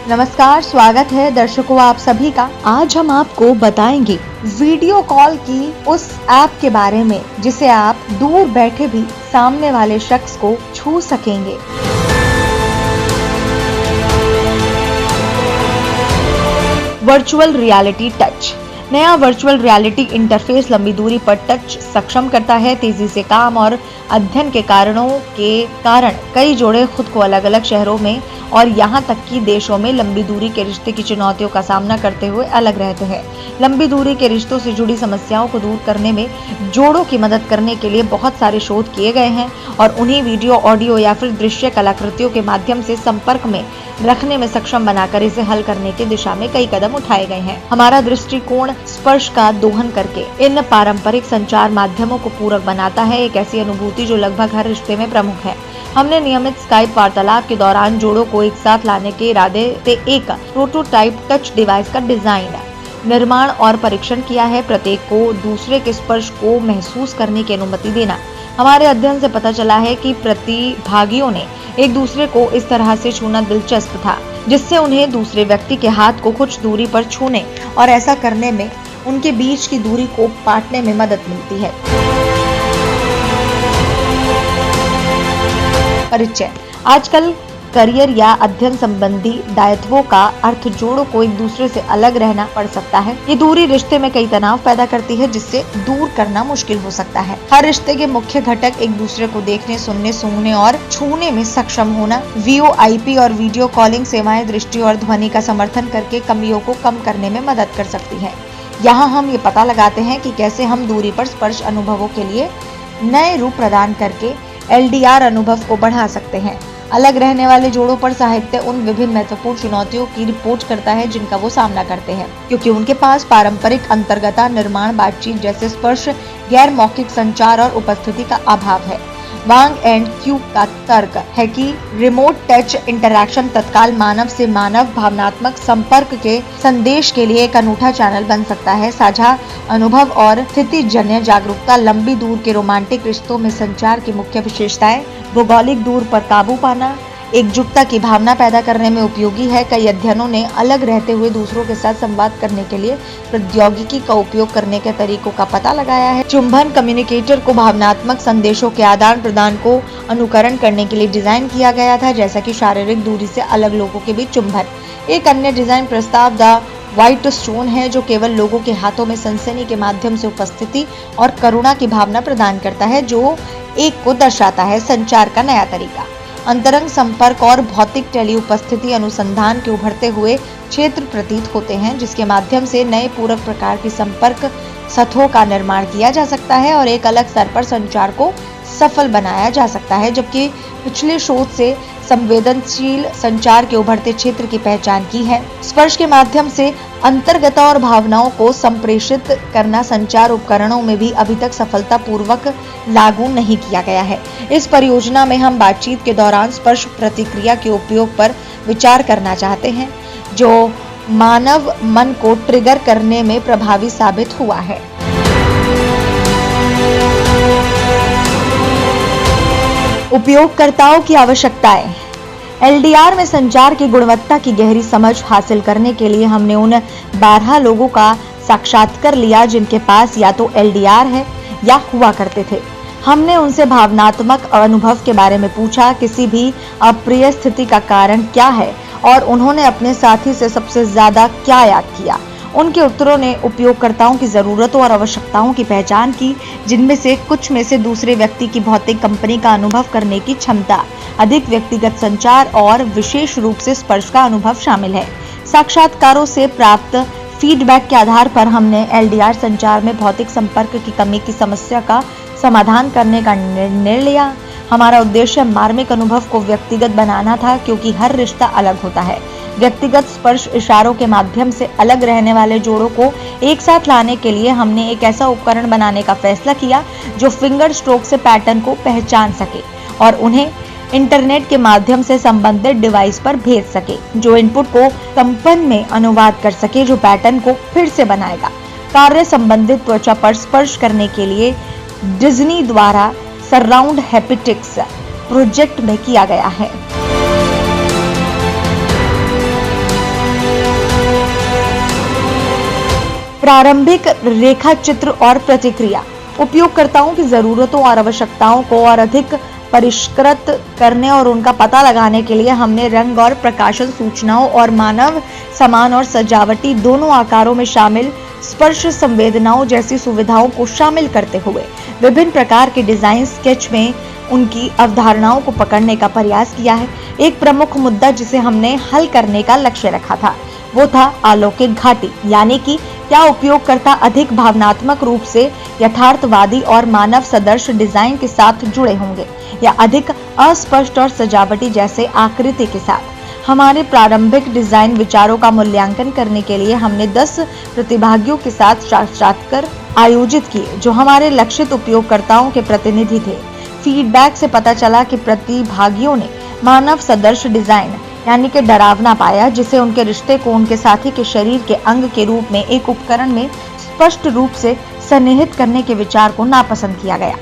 नमस्कार, स्वागत है दर्शकों आप सभी का। आज हम आपको बताएंगे वीडियो कॉल की उस ऐप के बारे में जिसे आप दूर बैठे भी सामने वाले शख्स को छू सकेंगे। Virtual reality touch. नया वर्चुअल रियलिटी इंटरफेस लंबी दूरी पर टच सक्षम करता है। तेजी से काम और अध्ययन के कारणों के कारण कई जोड़े खुद को अलग अलग शहरों में और यहाँ तक कि देशों में लंबी दूरी के रिश्ते की चुनौतियों का सामना करते हुए अलग रहते हैं। लंबी दूरी के रिश्तों से जुड़ी समस्याओं को दूर करने में जोड़ों की मदद करने के लिए बहुत सारे शोध किए गए हैं और उन्हें वीडियो, ऑडियो या फिर दृश्य कलाकृतियों के माध्यम से संपर्क में रखने में सक्षम बनाकर इसे हल करने की दिशा में कई कदम उठाए गए हैं। हमारा दृष्टिकोण स्पर्श का दोहन करके इन पारंपरिक संचार माध्यमों को पूरक बनाता है, एक ऐसी अनुभूति जो लगभग हर रिश्ते में प्रमुख है। हमने नियमित स्काइप वार्तालाप के दौरान जोड़ों को एक साथ लाने के इरादे से एक प्रोटोटाइप टच डिवाइस का डिजाइन, निर्माण और परीक्षण किया है। प्रत्येक को दूसरे के स्पर्श को महसूस करने की अनुमति देना। हमारे अध्ययन से पता चला है कि प्रतिभागियों ने एक दूसरे को इस तरह से छूना दिलचस्प था जिससे उन्हें दूसरे व्यक्ति के हाथ को कुछ दूरी पर छूने और ऐसा करने में उनके बीच की दूरी को पाटने में मदद मिलती है। परिचय। आजकल करियर या अध्ययन संबंधी दायित्वों का अर्थ जोड़ों को एक दूसरे से अलग रहना पड़ सकता है। ये दूरी रिश्ते में कई तनाव पैदा करती है जिससे दूर करना मुश्किल हो सकता है। हर रिश्ते के मुख्य घटक एक दूसरे को देखने, सुनने, सूंघने और छूने में सक्षम होना। VoIP और वीडियो कॉलिंग सेवाएं दृष्टि और ध्वनि का समर्थन करके कमियों को कम करने में मदद कर सकती है। यहाँ हम ये पता लगाते हैं कि कैसे हम दूरी पर स्पर्श अनुभवों के लिए नए रूप प्रदान करके LDR अनुभव को बढ़ा सकते हैं। अलग रहने वाले जोड़ों पर साहित्य उन विभिन्न महत्वपूर्ण चुनौतियों की रिपोर्ट करता है जिनका वो सामना करते हैं, क्योंकि उनके पास पारंपरिक अंतर्गता निर्माण, बातचीत जैसे स्पर्श, गैर मौखिक संचार और उपस्थिति का अभाव है। वांग एंड क्यू का तर्क है कि रिमोट टच इंटरैक्शन तत्काल मानव से मानव भावनात्मक संपर्क के संदेश के लिए एक अनूठा चैनल बन सकता है। साझा अनुभव और स्थितिजन्य जागरूकता। लंबी दूर के रोमांटिक रिश्तों में संचार की मुख्य विशेषताएं। भौगोलिक दूर पर काबू पाना एकजुटता की भावना पैदा करने में उपयोगी है। कई अध्ययनों ने अलग रहते हुए दूसरों के साथ संवाद करने के लिए प्रौद्योगिकी का उपयोग करने के तरीकों का पता लगाया है। चुंबन कम्युनिकेटर को भावनात्मक संदेशों के आदान प्रदान को अनुकरण करने के लिए डिजाइन किया गया था, जैसा कि शारीरिक दूरी से अलग लोगों के बीच चुंबन। एक अन्य डिजाइन प्रस्ताव द व्हाइट स्टोन है जो केवल लोगों के हाथों में सनसनी के माध्यम से उपस्थिति और करुणा की भावना प्रदान करता है, जो एक को दर्शाता है संचार का नया तरीका। अंतरंग संपर्क और भौतिक टेली उपस्थिति अनुसंधान के उभरते हुए क्षेत्र प्रतीत होते हैं जिसके माध्यम से नए पूरक प्रकार की संपर्क सतहों का निर्माण किया जा सकता है और एक अलग स्तर पर संचार को सफल बनाया जा सकता है। जबकि पिछले शोध से संवेदनशील संचार के उभरते क्षेत्र की पहचान की है। स्पर्श के माध्यम से अंतर्गता और भावनाओं को संप्रेषित करना संचार उपकरणों में भी अभी तक सफलतापूर्वक लागू नहीं किया गया है। इस परियोजना में हम बातचीत के दौरान स्पर्श प्रतिक्रिया के उपयोग पर विचार करना चाहते हैं जो मानव मन को ट्रिगर करने में प्रभावी साबित हुआ है। उपयोगकर्ताओं की आवश्यकताएं। LDR में संचार की गुणवत्ता की गहरी समझ हासिल करने के लिए हमने उन 12 लोगों का साक्षात्कार लिया जिनके पास या तो LDR है या हुआ करते थे। हमने उनसे भावनात्मक अनुभव के बारे में पूछा, किसी भी अप्रिय स्थिति का कारण क्या है और उन्होंने अपने साथी से सबसे ज्यादा क्या याद किया। उनके उत्तरों ने उपयोगकर्ताओं की जरूरतों और आवश्यकताओं की पहचान की, जिनमें से कुछ में से दूसरे व्यक्ति की भौतिक कंपनी का अनुभव करने की क्षमता, अधिक व्यक्तिगत संचार और विशेष रूप से स्पर्श का अनुभव शामिल है। साक्षात्कारों से प्राप्त फीडबैक के आधार पर हमने LDR संचार में भौतिक संपर्क की कमी की समस्या का समाधान करने का निर्णय लिया। हमारा उद्देश्य मार्मिक अनुभव को व्यक्तिगत बनाना था, क्योंकि हर रिश्ता अलग होता है। व्यक्तिगत स्पर्श इशारों के माध्यम से अलग रहने वाले जोड़ों को एक साथ लाने के लिए हमने एक ऐसा उपकरण बनाने का फैसला किया जो फिंगर स्ट्रोक से पैटर्न को पहचान सके और उन्हें इंटरनेट के माध्यम से संबंधित डिवाइस पर भेज सके, जो इनपुट को कंपन में अनुवाद कर सके जो पैटर्न को फिर से बनाएगा। कार्य संबंधित त्वचा पर स्पर्श करने के लिए डिज्नी द्वारा सराउंड हैप्टिक्स प्रोजेक्ट में किया गया है। प्रारंभिक रेखा चित्र और प्रतिक्रिया। उपयोगकर्ताओं की जरूरतों और आवश्यकताओं को और अधिक परिष्कृत करने और उनका पता लगाने के लिए हमने रंग और प्रकाशन सूचनाओं और मानव समान और सजावटी दोनों आकारों में शामिल स्पर्श संवेदनाओं जैसी सुविधाओं को शामिल करते हुए विभिन्न प्रकार के डिजाइन स्केच में उनकी अवधारणाओं को पकड़ने का प्रयास किया है। एक प्रमुख मुद्दा जिसे हमने हल करने का लक्ष्य रखा था वो था अलौकिक घाटी, यानी कि क्या उपयोगकर्ता अधिक भावनात्मक रूप से यथार्थवादी और मानव सदृश डिजाइन के साथ जुड़े होंगे या अधिक अस्पष्ट और सजावटी जैसे आकृति के साथ। हमारे प्रारंभिक डिजाइन विचारों का मूल्यांकन करने के लिए हमने 10 प्रतिभागियों के साथ साक्षात्कार आयोजित किए जो हमारे लक्षित उपयोगकर्ताओं के प्रतिनिधि थे। फीडबैक से पता चला कि प्रतिभागियों ने मानव सदृश डिजाइन यानी कि डरावना पाया, जिसे उनके रिश्ते को उनके साथी के शरीर के अंग के रूप में एक उपकरण में स्पष्ट रूप से सन्निहित करने के विचार को नापसंद किया गया।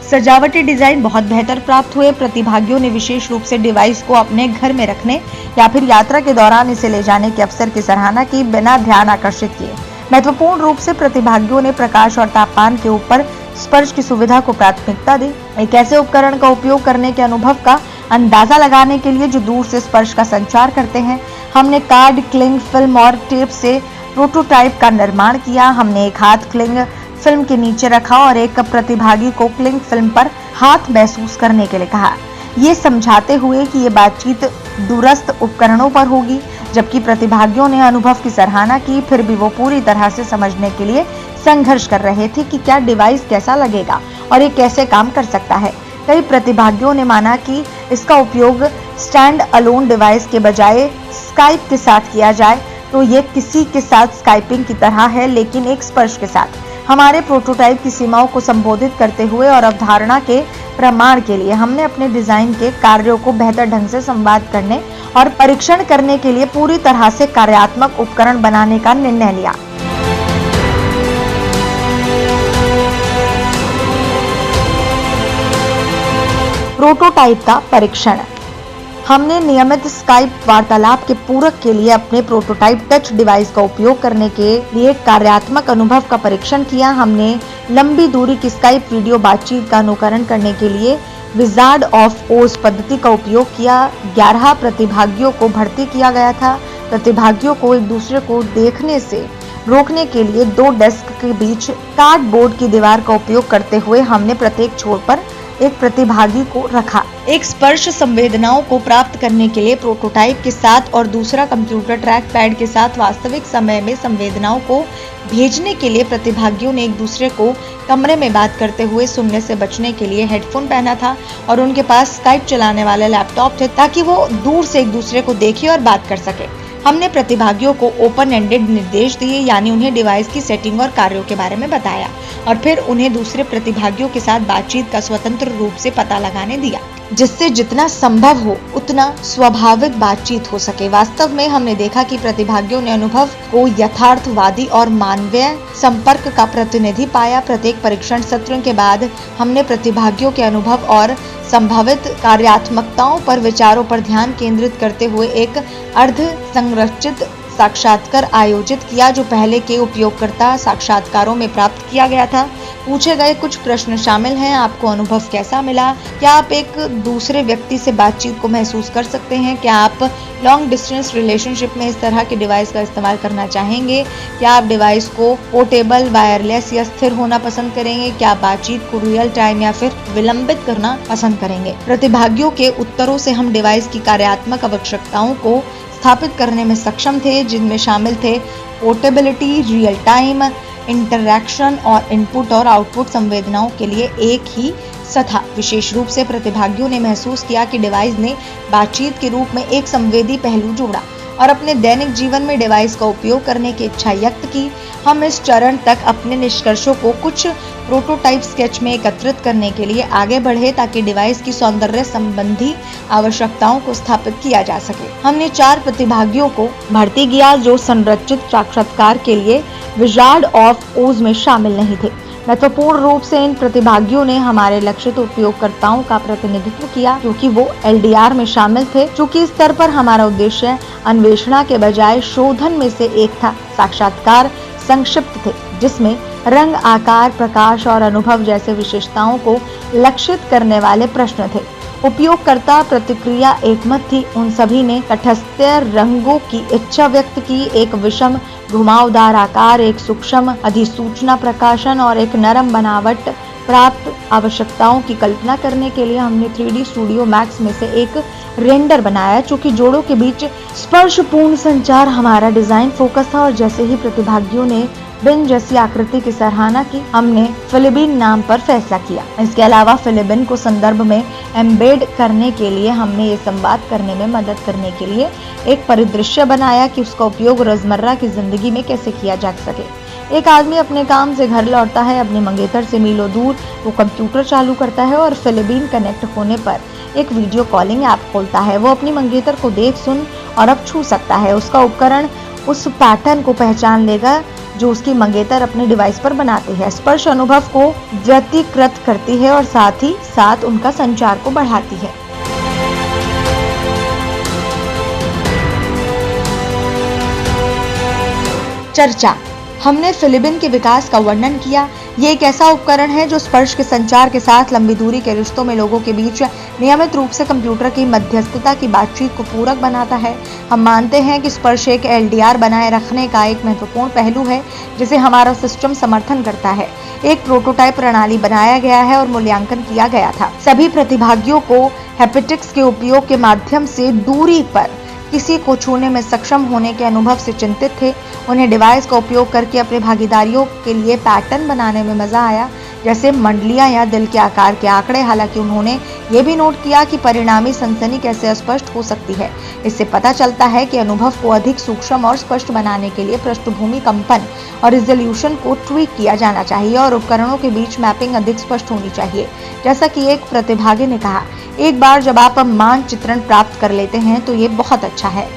सजावटी डिजाइन बहुत बेहतर प्राप्त हुए। प्रतिभागियों ने विशेष रूप से डिवाइस को अपने घर में रखने या फिर यात्रा के दौरान इसे ले जाने के अवसर की सराहना की बिना ध्यान आकर्षित किए। महत्वपूर्ण रूप से प्रतिभागियों ने प्रकाश और तापमान के ऊपर स्पर्श की सुविधा को प्राथमिकता दी। एक ऐसे उपकरण का उपयोग करने के अनुभव का अंदाजा लगाने के लिए जो दूर से स्पर्श का संचार करते हैं, हमने कार्ड, क्लिंग फिल्म और टेप से प्रोटोटाइप का निर्माण किया। हमने एक हाथ क्लिंग फिल्म के नीचे रखा और एक प्रतिभागी को क्लिंग फिल्म पर हाथ महसूस करने के लिए कहा, ये समझाते हुए कि ये बातचीत दूरस्थ उपकरणों पर होगी। जबकि प्रतिभागियों ने अनुभव की सराहना की, फिर भी वो पूरी तरह से समझने के लिए संघर्ष कर रहे थे कि क्या डिवाइस कैसा लगेगा और ये कैसे काम कर सकता है। कई प्रतिभागियों ने माना कि इसका उपयोग स्टैंड अलोन डिवाइस के बजाय स्काइप के साथ किया जाए तो ये किसी के साथ स्काइपिंग की तरह है, लेकिन एक स्पर्श के साथ। हमारे प्रोटोटाइप की सीमाओं को संबोधित करते हुए और अवधारणा के प्रमाण के लिए हमने अपने डिजाइन के कार्यों को बेहतर ढंग से संवाद करने और परीक्षण करने के लिए पूरी तरह से कार्यात्मक उपकरण बनाने का निर्णय लिया। प्रोटोटाइप का परीक्षण। हमने नियमित स्काइप वार्तालाप के पूरक के लिए अपने प्रोटोटाइप टच डिवाइस का उपयोग करने के लिए कार्यात्मक अनुभव का परीक्षण किया। हमने लंबी दूरी की स्काइप वीडियो बातचीत का अनुकरण करने के लिए विजार्ड ऑफ ओज पद्धति का उपयोग किया। 11 प्रतिभागियों को भर्ती किया गया था। प्रतिभागियों को एक दूसरे को देखने से रोकने के लिए 2 डेस्क के बीच कार्डबोर्ड की दीवार का उपयोग करते हुए हमने प्रत्येक छोर पर एक प्रतिभागी को रखा। एक स्पर्श संवेदनाओं को प्राप्त करने के लिए प्रोटोटाइप के साथ और दूसरा कंप्यूटर ट्रैक पैड के साथ वास्तविक समय में संवेदनाओं को भेजने के लिए प्रतिभागियों ने एक दूसरे को कमरे में बात करते हुए सुनने से बचने के लिए हेडफोन पहना था और उनके पास स्काइप चलाने वाले लैपटॉप थे ताकि वो दूर से एक दूसरे को देखे और बात कर सके। हमने प्रतिभागियों को ओपन एंडेड निर्देश दिए, यानी उन्हें डिवाइस की सेटिंग और कार्यों के बारे में बताया और फिर उन्हें दूसरे प्रतिभागियों के साथ बातचीत का स्वतंत्र रूप से पता लगाने दिया, जिससे जितना संभव हो उतना स्वाभाविक बातचीत हो सके। वास्तव में हमने देखा कि प्रतिभागियों ने अनुभव को यथार्थवादी और मानवीय संपर्क का प्रतिनिधि पाया। प्रत्येक परीक्षण सत्र के बाद हमने प्रतिभागियों के अनुभव और संभावित कार्यात्मकताओं पर विचारों पर ध्यान केंद्रित करते हुए एक अर्ध संरचित साक्षात्कार आयोजित किया जो पहले के उपयोगकर्ता साक्षात्कारों में प्राप्त किया गया था। पूछे गए कुछ प्रश्न शामिल हैं। आपको अनुभव कैसा मिला? क्या आप एक दूसरे व्यक्ति से बातचीत को महसूस कर सकते हैं? क्या आप लॉन्ग डिस्टेंस रिलेशनशिप में इस तरह के डिवाइस का इस्तेमाल करना चाहेंगे? क्या आप डिवाइस को पोर्टेबल, वायरलेस या स्थिर होना पसंद करेंगे? क्या बातचीत को रियल टाइम या फिर विलंबित करना पसंद करेंगे? प्रतिभागियों के उत्तरों से हम डिवाइस की कार्यात्मक आवश्यकताओं को स्थापित करने में सक्षम थे, जिनमें शामिल थे पोर्टेबिलिटी, रियल टाइम इंटरैक्शन और इनपुट और आउटपुट संवेदनाओं के लिए एक ही सथा। विशेष रूप से प्रतिभागियों ने महसूस किया कि डिवाइस ने बातचीत के रूप में एक संवेदी पहलू जोड़ा और अपने दैनिक जीवन में डिवाइस का उपयोग करने की इच्छा व्यक्त की। हम इस चरण तक अपने निष्कर्षों को कुछ प्रोटोटाइप स्केच में एकत्रित करने के लिए आगे बढ़े ताकि डिवाइस की सौंदर्य संबंधी आवश्यकताओं को स्थापित किया जा सके। हमने 4 प्रतिभागियों को भर्ती किया जो संरचित साक्षात्कार के लिए विजार्ड ऑफ ओज में शामिल नहीं थे। महत्वपूर्ण रूप से इन प्रतिभागियों ने हमारे लक्षित उपयोगकर्ताओं का प्रतिनिधित्व किया क्योंकि वो LDR में शामिल थे। चूंकि इस स्तर पर हमारा उद्देश्य अन्वेषण के बजाय शोधन में से एक था। साक्षात्कार संक्षिप्त थे, जिसमें रंग, आकार, प्रकाश और अनुभव जैसे विशेषताओं को लक्षित करने वाले प्रश्न थे। उपयोगकर्ता प्रतिक्रिया एकमत थी। उन सभी ने तटस्थ रंगों की इच्छा व्यक्त की। एक विषम घुमावदार आकार, एक सूक्ष्म अधिसूचना प्रकाशन और एक नरम बनावट प्राप्त आवश्यकताओं की कल्पना करने के लिए हमने 3D स्टूडियो मैक्स में से एक रेंडर बनाया, चूंकि जोड़ों के बीच स्पर्शपूर्ण संचार हमारा डिजाइन फोकस था। और जैसे ही प्रतिभागियों ने बिन जैसी आकृति की सराहना की, हमने फिलिबिन नाम पर फैसला किया। इसके अलावा फिलिबिन को संदर्भ में एम्बेड करने के लिए हमने ये संवाद करने में मदद करने के लिए एक परिदृश्य बनाया कि उसका उपयोग रोजमर्रा की जिंदगी में कैसे किया जा सके। एक आदमी अपने काम से घर लौटता है, अपने मंगेतर से मीलों दूर वो कंप्यूटर चालू करता है और फिलिबिन कनेक्ट होने पर एक वीडियो कॉलिंग ऐप खोलता है। वो अपनी मंगेतर को देख, सुन और अब छू सकता है। उसका उपकरण उस पैटर्न को पहचान लेगा जो उसकी मंगेतर अपने डिवाइस पर बनाते हैं। स्पर्श अनुभव को व्यतिकृत करती है और साथ ही साथ उनका संचार को बढ़ाती है। चर्चा। हमने फिलिबिन के विकास का वर्णन किया। ये एक ऐसा उपकरण है जो स्पर्श के संचार के साथ लंबी दूरी के रिश्तों में लोगों के बीच नियमित रूप से कंप्यूटर की मध्यस्थता की बातचीत को पूरक बनाता है। हम मानते हैं कि स्पर्श एक LDR बनाए रखने का एक महत्वपूर्ण पहलू है जिसे हमारा सिस्टम समर्थन करता है। एक प्रोटोटाइप प्रणाली बनाया गया है और मूल्यांकन किया गया था। सभी प्रतिभागियों को हैप्टिक्स के उपयोग के माध्यम से दूरी पर किसी को छूने में सक्षम होने के अनुभव से चिंतित थे। उन्हें डिवाइस का उपयोग करके अपने भागीदारियों के लिए पैटर्न बनाने में मजा आया, जैसे मंडलियां या दिल के आकार के आंकड़े। हालांकि उन्होंने ये भी नोट किया कि परिणामी सनसनी कैसे अस्पष्ट हो सकती है। इससे पता चलता है कि अनुभव को अधिक सूक्ष्म और स्पष्ट बनाने के लिए पृष्ठभूमि कंपन और रिजोल्यूशन को ट्वीक किया जाना चाहिए और उपकरणों के बीच मैपिंग अधिक स्पष्ट होनी चाहिए। जैसा कि एक प्रतिभागी ने कहा, एक बार जब आप मानचित्रण प्राप्त कर लेते हैं तो ये बहुत अच्छा है।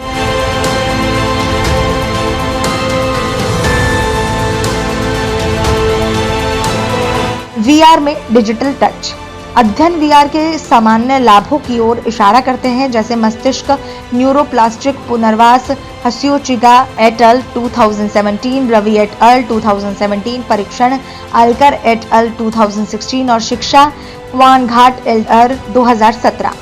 VR में डिजिटल टच। अध्ययन VR के सामान्य लाभों की ओर इशारा करते हैं, जैसे मस्तिष्क न्यूरोप्लास्टिक पुनर्वास। हसियोचिगा एट अल 2017, रवि एट अल 2017 परीक्षण, अलकर एट अल 2016 और शिक्षा क्वानघाट एट अल 2017।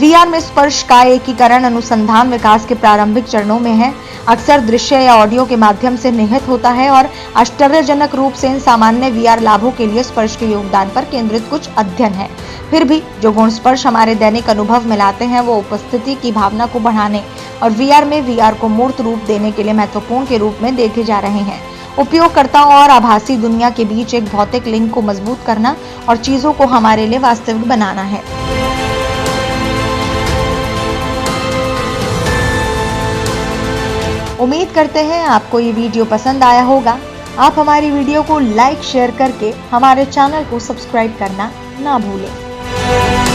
VR में स्पर्श का एकीकरण अनुसंधान विकास के प्रारंभिक चरणों में है। अक्सर दृश्य या ऑडियो के माध्यम से निहित होता है और आश्चर्यजनक रूप से इन सामान्य VR लाभों के लिए स्पर्श के योगदान पर केंद्रित कुछ अध्ययन है। फिर भी जो गुण स्पर्श हमारे दैनिक अनुभव में लाते हैं वो उपस्थिति की भावना को बढ़ाने और VR में VR को मूर्त रूप देने के लिए महत्वपूर्ण के रूप में देखे जा रहे हैं। उपयोगकर्ताओं और आभासी दुनिया के बीच एक भौतिक लिंक को मजबूत करना और चीजों को हमारे लिए वास्तविक बनाना है। उम्मीद करते हैं आपको ये वीडियो पसंद आया होगा। आप हमारी वीडियो को लाइक शेयर करके हमारे चैनल को सब्सक्राइब करना ना भूलें।